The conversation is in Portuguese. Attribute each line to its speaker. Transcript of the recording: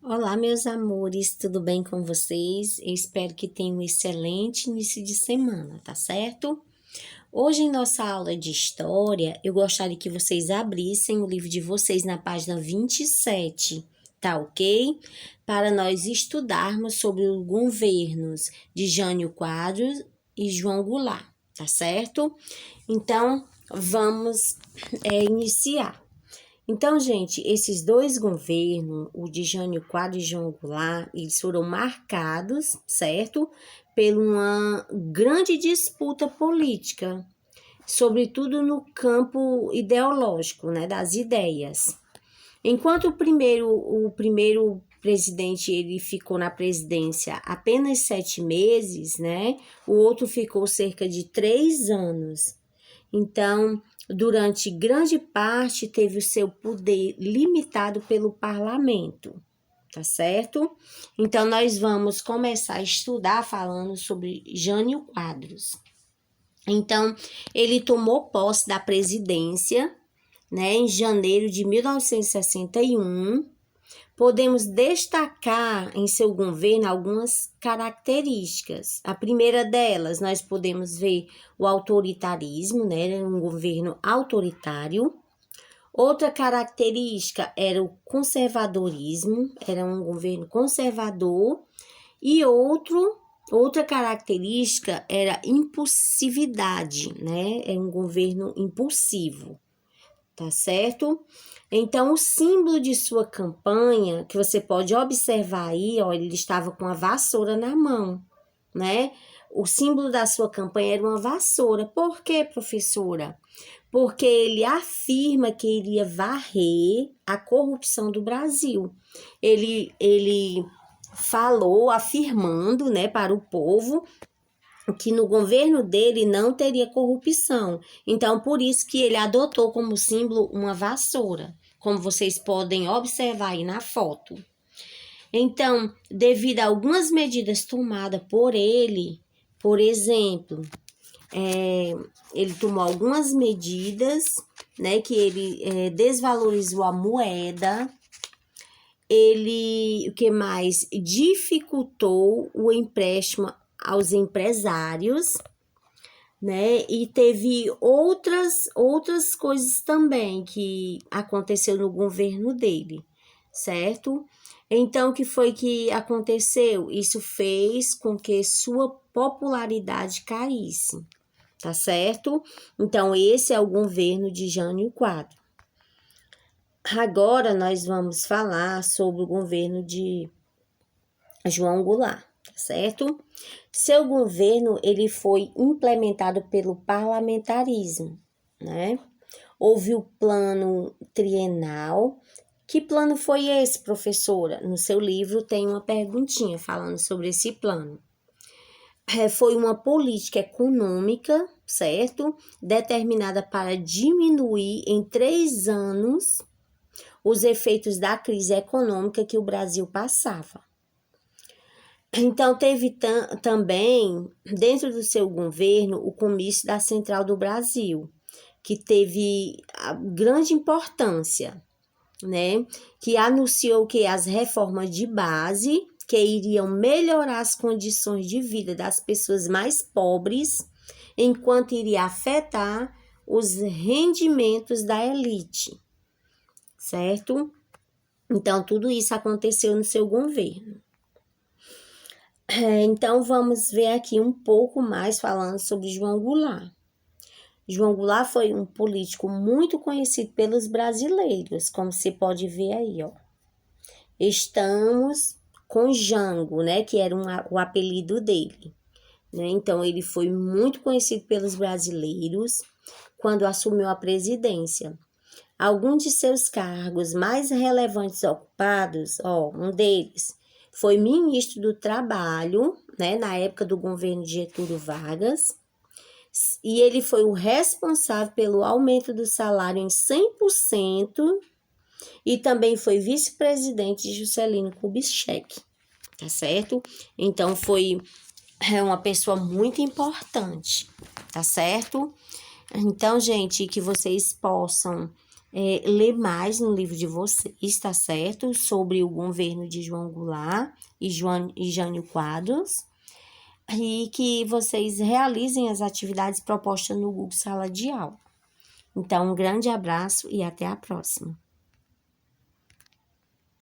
Speaker 1: Olá, meus amores, tudo bem com vocês? Eu espero que tenham um excelente início de semana, tá certo? Hoje, em nossa aula de história, eu gostaria que vocês abrissem o livro de vocês na página 27, tá ok? Para nós estudarmos sobre os governos de Jânio Quadros e João Goulart, tá certo? Então, vamos iniciar. Então, gente, esses dois governos, o de Jânio Quadros e João Goulart, eles foram marcados, certo? Por uma grande disputa política, sobretudo no campo ideológico, né, das ideias. Enquanto o primeiro presidente ele ficou na presidência apenas 7 meses, né? O outro ficou cerca de 3 anos. Então, durante grande parte, teve o seu poder limitado pelo parlamento, tá certo? Então, nós vamos começar a estudar falando sobre Jânio Quadros. Então, ele tomou posse da presidência, né, em janeiro de 1961. Podemos destacar em seu governo algumas características. A primeira delas, nós podemos ver o autoritarismo, né? Era um governo autoritário. Outra característica era o conservadorismo, era um governo conservador. E outra característica era impulsividade, né? É um governo impulsivo, tá certo? Então, o símbolo de sua campanha, que você pode observar aí, ó, ele estava com a vassoura na mão, né? O símbolo da sua campanha era uma vassoura. Por quê, professora? Porque ele afirma que iria varrer a corrupção do Brasil. Ele falou, afirmando, né, para o povo que no governo dele não teria corrupção. Então, por isso que ele adotou como símbolo uma vassoura, como vocês podem observar aí na foto. Então, devido a algumas medidas tomadas por ele, por exemplo, ele tomou algumas medidas, né, que ele desvalorizou a moeda, o que mais? Dificultou o empréstimo aos empresários, né? E teve outras coisas também que aconteceu no governo dele, certo? Então, o que foi que aconteceu? Isso fez com que sua popularidade caísse, tá certo? Então, esse é o governo de Jânio Quadros. Agora, nós vamos falar sobre o governo de João Goulart, tá certo? Seu governo, ele foi implementado pelo parlamentarismo, né? Houve o plano trienal. Que plano foi esse, professora? No seu livro tem uma perguntinha falando sobre esse plano. Foi uma política econômica, certo? Determinada para diminuir em 3 anos os efeitos da crise econômica que o Brasil passava. Então, teve também, dentro do seu governo, o comício da Central do Brasil, que teve grande importância, né? Que anunciou que as reformas de base, que iriam melhorar as condições de vida das pessoas mais pobres, enquanto iria afetar os rendimentos da elite, certo? Então, tudo isso aconteceu no seu governo. Então, vamos ver aqui um pouco mais falando sobre João Goulart. João Goulart foi um político muito conhecido pelos brasileiros, como você pode ver aí, ó. Estamos com Jango, né, que era o apelido dele, né? Então, ele foi muito conhecido pelos brasileiros quando assumiu a presidência. Alguns de seus cargos mais relevantes ocupados, ó, um deles foi ministro do Trabalho, né, na época do governo de Getúlio Vargas, e ele foi o responsável pelo aumento do salário em 100% e também foi vice-presidente de Juscelino Kubitschek, tá certo? Então, foi uma pessoa muito importante, tá certo? Então, gente, que vocês possam ler mais no livro de vocês, está certo? Sobre o governo de João Goulart e Jânio Quadros. E que vocês realizem as atividades propostas no Google Sala de Aula. Então, um grande abraço e até a próxima.